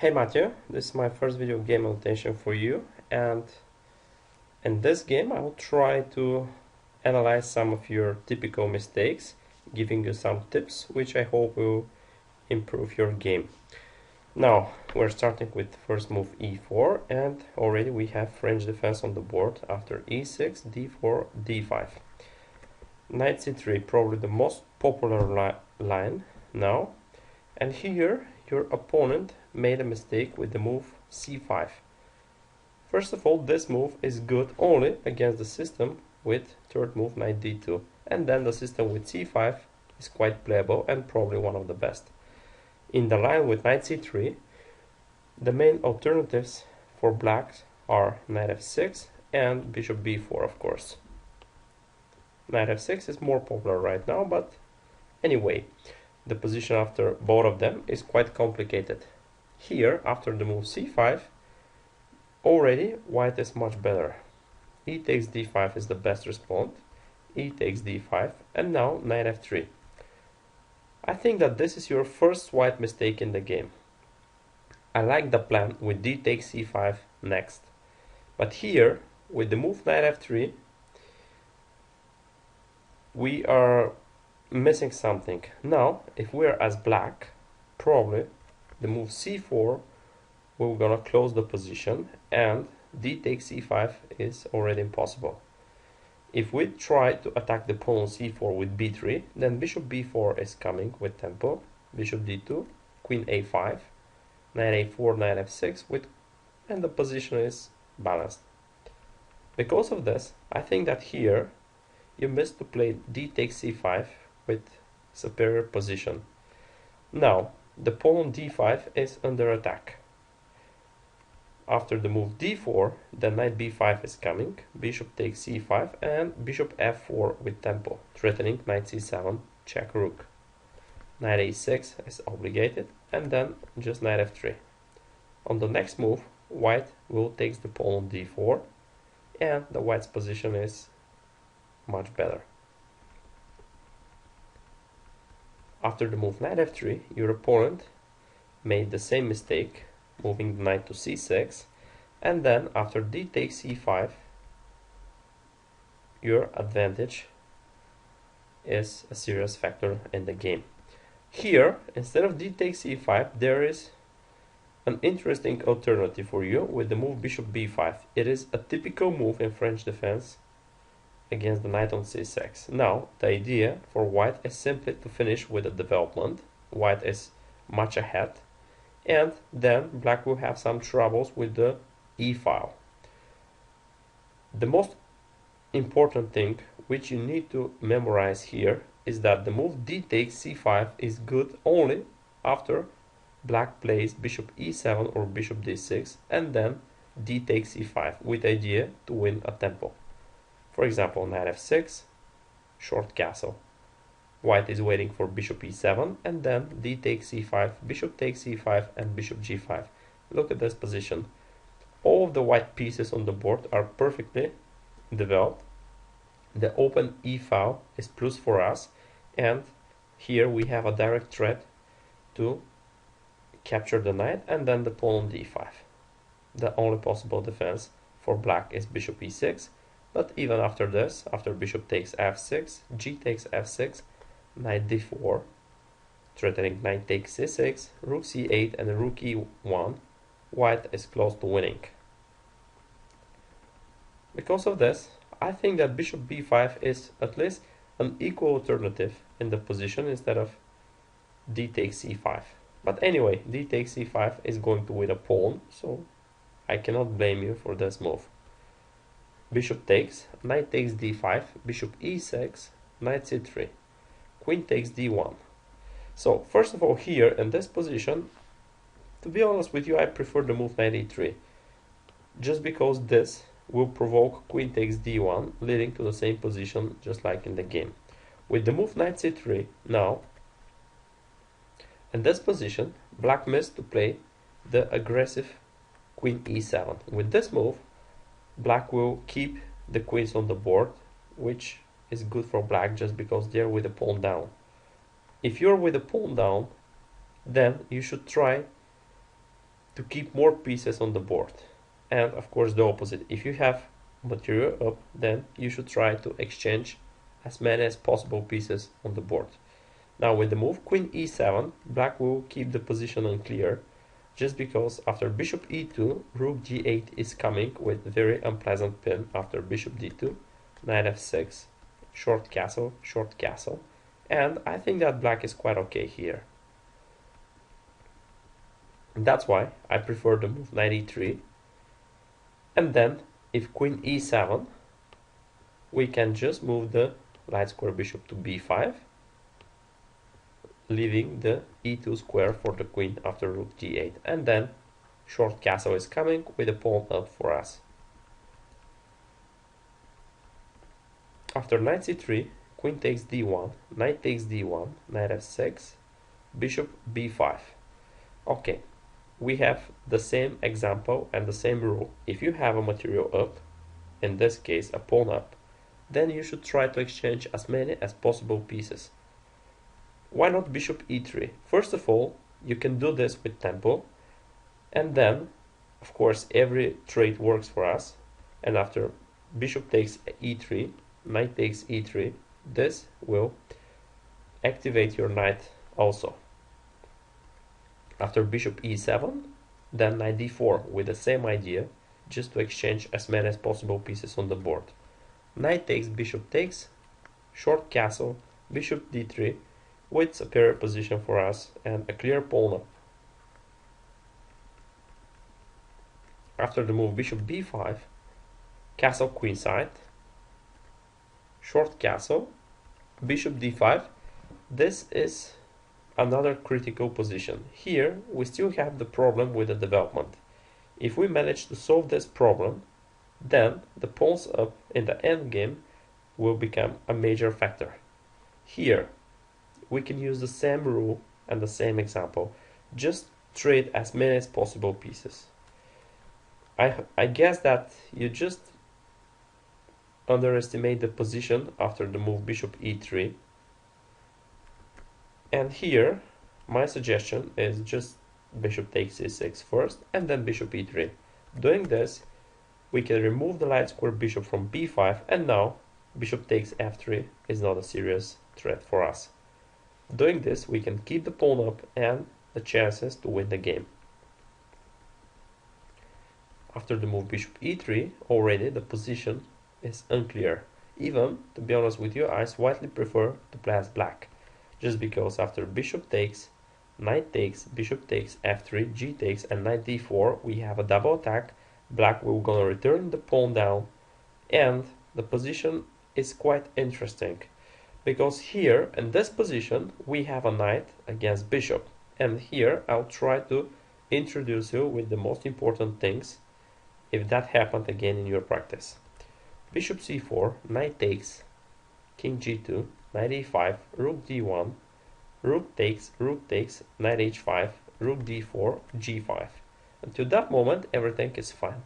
Hey Matthew, this is my first video game annotation for you, and in this game I will try to analyze some of your typical mistakes, giving you some tips which I hope will improve your game. Now we're starting with first move e4, and already we have French defense on the board after e6, d4, d5. Knight c3, probably the most popular line now, and here your opponent made a mistake with the move c5. First of all, this move is good only against the system with third move knight d2, and then the system with c5 is quite playable and probably one of the best. In the line with knight c3, the main alternatives for blacks are knight f6 and bishop b4, of course. Knight f6 is more popular right now, but anyway, the position after both of them is quite complicated. Here, after the move c5, already white is much better. E takes d5 is the best response. E takes d5, and now knight f3. I think that this is your first white mistake in the game. I like the plan with d takes c5 next. But here, with the move knight f3, we are missing something. Now, if we're as black, probably the move c4, we're gonna close the position, and d takes c5 is already impossible. If we try to attack the pawn on c4 with b3, then bishop b4 is coming with tempo, bishop d2, queen a5, knight a4, knight f6, and the position is balanced. Because of this, I think that here you missed to play d takes c5 with superior position. Now, the pawn on d5 is under attack. After the move d4, the knight b5 is coming, bishop takes c5, and bishop f4 with tempo, threatening knight c7, check rook. Knight a6 is obligated, and then just knight f3. On the next move, white will take the pawn on d4, and the white's position is much better. After the move knight f3, your opponent made the same mistake, moving the knight to c6, and then after d takes c5, your advantage is a serious factor in the game. Here, instead of d takes c5, there is an interesting alternative for you with the move bishop b5. It is a typical move in French defense against the knight on c6. Now, the idea for white is simply to finish with a development. White is much ahead, and then black will have some troubles with the e-file. The most important thing which you need to memorize here is that the move d takes c5 is good only after black plays bishop e7 or bishop d6, and then d takes c5 with the idea to win a tempo. For example, knight f6, short castle. White is waiting for bishop e7, and then d takes c5, bishop takes c5, and bishop g5. Look at this position. All of the white pieces on the board are perfectly developed. The open e-file is plus for us, and here we have a direct threat to capture the knight and then the pawn on d5. The only possible defense for black is bishop e6, but even after this, after bishop takes f6, g takes f6, knight d4, threatening knight takes c6, rook c8, and rook e1, white is close to winning. Because of this, I think that bishop b5 is at least an equal alternative in the position instead of d takes c5. But anyway, d takes c5 is going to win a pawn, so I cannot blame you for this move. Bishop takes, knight takes d5, bishop e6, knight c3, queen takes d1. So first of all, here in this position, to be honest with you, I prefer the move knight e3, just because this will provoke queen takes d1, leading to the same position just like in the game. With the move knight c3, now in this position, black missed to play the aggressive queen e7. With this move, black will keep the queens on the board, which is good for black just because they're with the pawn down. If you're with the pawn down, then you should try to keep more pieces on the board. And of course the opposite. If you have material up, then you should try to exchange as many as possible pieces on the board. Now with the move Queen e7, black will keep the position unclear, just because after bishop e2, rook g8 is coming with very unpleasant pin after bishop d2, knight f6, short castle, and I think that black is quite okay here. That's why I prefer the move knight e3, and then if queen e7, we can just move the light square bishop to b5, leaving the e2 square for the queen after rook g8, and then short castle is coming with a pawn up for us. After knight c3, queen takes d1, knight takes d1, knight f6, bishop b5. Okay, we have the same example and the same rule. If you have a material up, in this case a pawn up, then you should try to exchange as many as possible pieces. Why not bishop e3? First of all, you can do this with tempo, and then of course every trade works for us, and after bishop takes e3, knight takes e3, this will activate your knight also. After bishop e7, then knight d4 with the same idea, just to exchange as many as possible pieces on the board. Knight takes, bishop takes, short castle, bishop d3 with superior position for us and a clear pawn up. After the move bishop b5, castle queenside, short castle, bishop d5. This is another critical position. Here we still have the problem with the development. If we manage to solve this problem, then the pawns up in the endgame will become a major factor. Here we can use the same rule and the same example. Just trade as many as possible pieces. I guess that you just underestimate the position after the move bishop e3. And here my suggestion is just bishop takes e6 first and then bishop e3. Doing this, we can remove the light square bishop from b5, and now bishop takes f3 is not a serious threat for us. Doing this, we can keep the pawn up and the chances to win the game. After the move bishop e3, already the position is unclear. Even, to be honest with you, I slightly prefer to play as black, just because after bishop takes, knight takes, bishop takes, f3, g takes, and knight d4, we have a double attack. Black will gonna return the pawn down, and the position is quite interesting, because here in this position we have a knight against bishop, and here I'll try to introduce you with the most important things if that happened again in your practice. Bishop c4, knight takes, king g2, knight e5, rook d1, rook takes, knight h5, rook d4, g5. Until that moment everything is fine,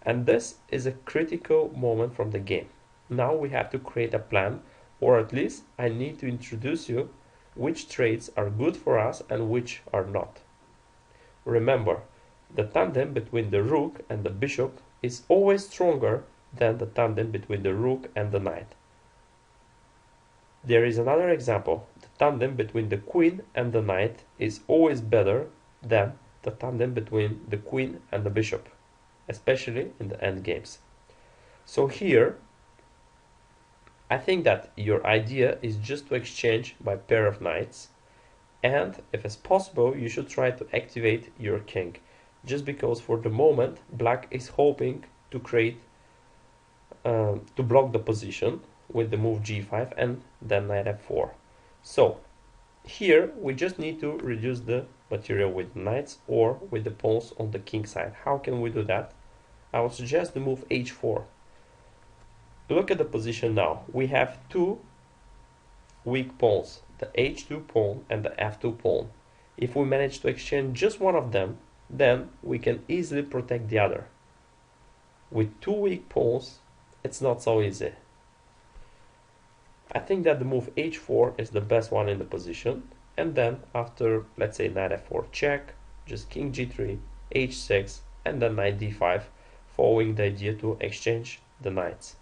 and this is a critical moment from the game. Now we have to create a plan, or at least I need to introduce you which trades are good for us and which are not. Remember, the tandem between the rook and the bishop is always stronger than the tandem between the rook and the knight. There is another example. The tandem between the queen and the knight is always better than the tandem between the queen and the bishop, especially in the end games. So here, I think that your idea is just to exchange by pair of knights, and if it's possible, you should try to activate your king, just because for the moment black is hoping to create to block the position with the move g5 and then knight f4. So here we just need to reduce the material with knights or with the pawns on the king side. How can we do that? I would suggest the move h4. Look at the position now. We have two weak pawns, the h2 pawn and the f2 pawn. If we manage to exchange just one of them, then we can easily protect the other. With two weak pawns, it's not so easy. I think that the move h4 is the best one in the position, and then after, let's say, knight f4 check, just king g3, h6, and then knight d5, following the idea to exchange the knights.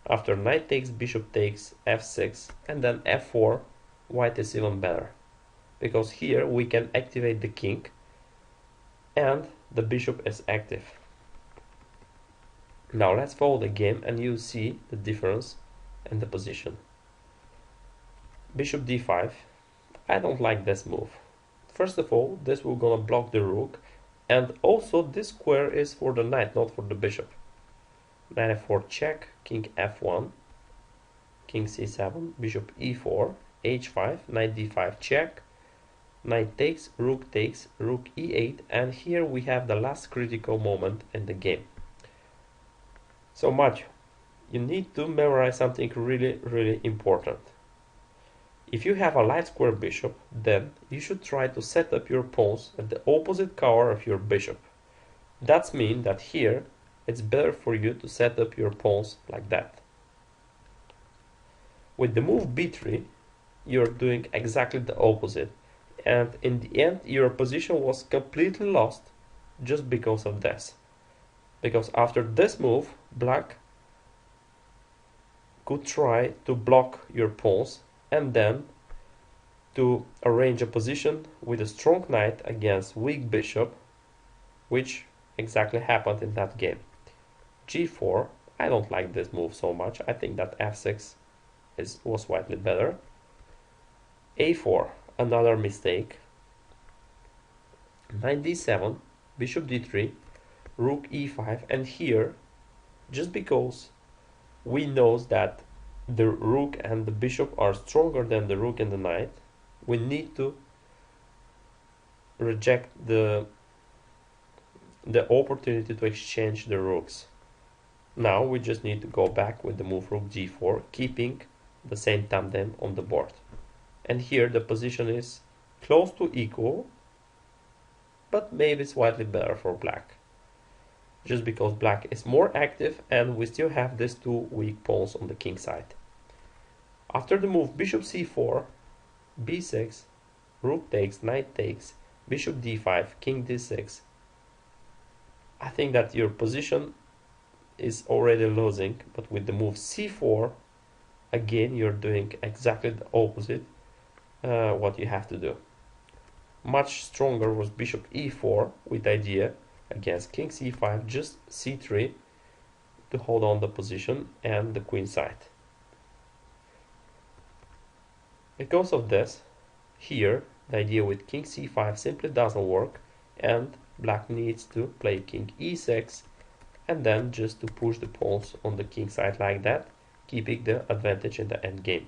After knight takes, bishop takes, f6, and then f4, white is even better, because here we can activate the king and the bishop is active. Now let's follow the game and you see the difference in the position. Bishop d5. I don't like this move. First of all, this will gonna block the rook, and also this square is for the knight, not for the bishop. Knight f4 check, king f1, king c7, bishop e4, h5, knight d5 check, knight takes, rook e8, and here we have the last critical moment in the game. So much. You need to memorize something really important. If you have a light square bishop, then you should try to set up your pawns at the opposite color of your bishop. That means that here it's better for you to set up your pawns like that. With the move b3, you're doing exactly the opposite, and in the end your position was completely lost just because of this. Because after this move, black could try to block your pawns and then to arrange a position with a strong knight against weak bishop, which exactly happened in that game. g4, I don't like this move so much. I think that f6 was slightly better. a4, another mistake. Knight d7, bishop d3, rook e5, and here, just because we know that the rook and the bishop are stronger than the rook and the knight, we need to reject the opportunity to exchange the rooks. Now we just need to go back with the move rook g4, keeping the same tandem on the board. And here the position is close to equal, but maybe slightly better for black, just because black is more active and we still have these two weak pawns on the king side. After the move bishop c4, b6, rook takes, knight takes, bishop d5, king d6, I think that your position is already losing, but with the move c4, again you're doing exactly the opposite what you have to do. Much stronger was bishop e4 with idea against king c5, just c3 to hold on the position and the queen side. Because of this, here the idea with king c5 simply doesn't work, and black needs to play king e6 and then just to push the pawns on the king side like that, keeping the advantage in the end game.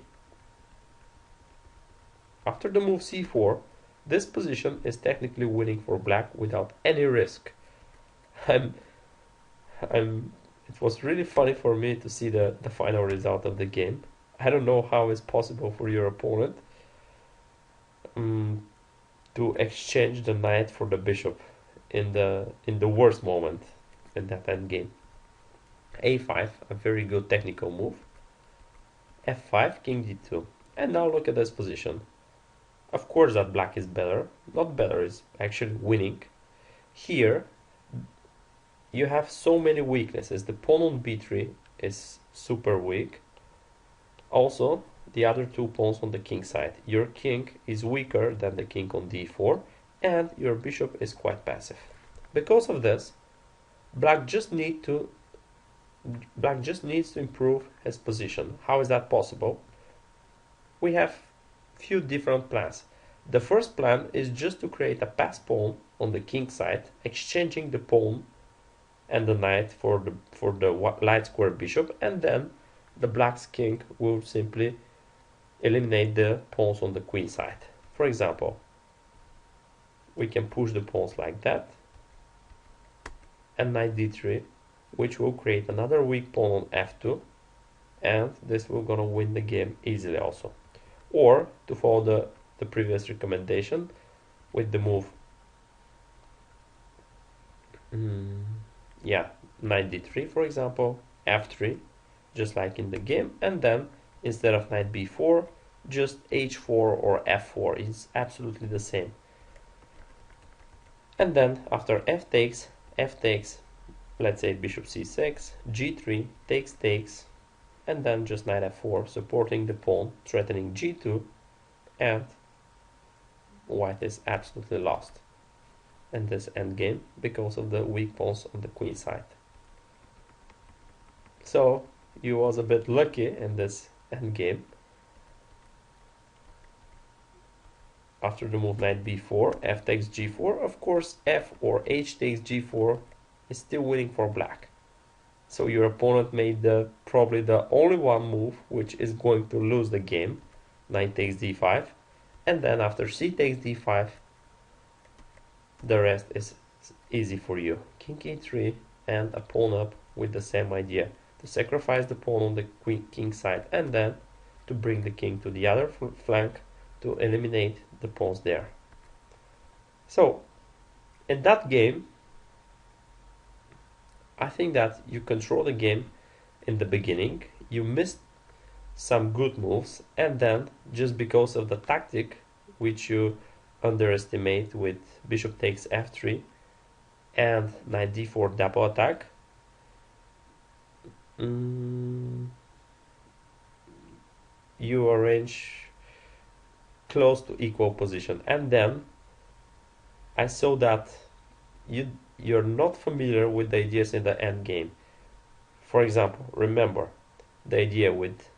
After the move c4, this position is technically winning for black without any risk. It was really funny for me to see the final result of the game. I don't know how it's possible for your opponent to exchange the knight for the bishop in the worst moment in that end game. a5, a very good technical move. f5, king d2. And now look at this position. Of course that black is better. Not better, is actually winning. Here you have so many weaknesses. The pawn on b3 is super weak. Also, the other two pawns on the king side. Your king is weaker than the king on d4, and your bishop is quite passive. Because of this, black just needs to improve his position. How is that possible? We have few different plans. The first plan is just to create a pass pawn on the king side, exchanging the pawn and the knight for the light square bishop, and then the black's king will simply eliminate the pawns on the queen side. For example, we can push the pawns like that, and knight d3, which will create another weak pawn on f2, and this will gonna win the game easily also. Or to follow the previous recommendation with the move knight d3, for example, f3, just like in the game, and then instead of knight b4, just h4 or f4 is absolutely the same. And then after f takes, let's say bishop c6, g3, takes, and then just knight f4, supporting the pawn, threatening g2, and white is absolutely lost in this endgame because of the weak pawns on the queen side. So you was a bit lucky in this endgame. After the move knight b4, f takes g4, of course f or h takes g4 is still winning for black. So your opponent made probably the only one move which is going to lose the game, knight takes d5, and then after c takes d5, the rest is easy for you. King e3 and a pawn up with the same idea, to sacrifice the pawn on the king side and then to bring the king to the other flank to eliminate the pawns there. So in that game, I think that you control the game in the beginning, you missed some good moves, and then just because of the tactic which you underestimate with bishop takes f3 and knight d4 double attack, you arrange close to equal position, and then I saw that you're not familiar with the ideas in the end game. For example, remember the idea with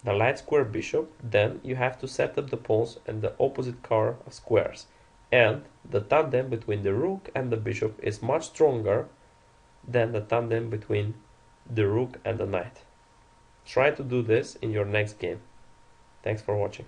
the light square bishop, then you have to set up the pawns in the opposite color of squares, and the tandem between the rook and the bishop is much stronger than the tandem between the rook and the knight. Try to do this in your next game. Thanks for watching.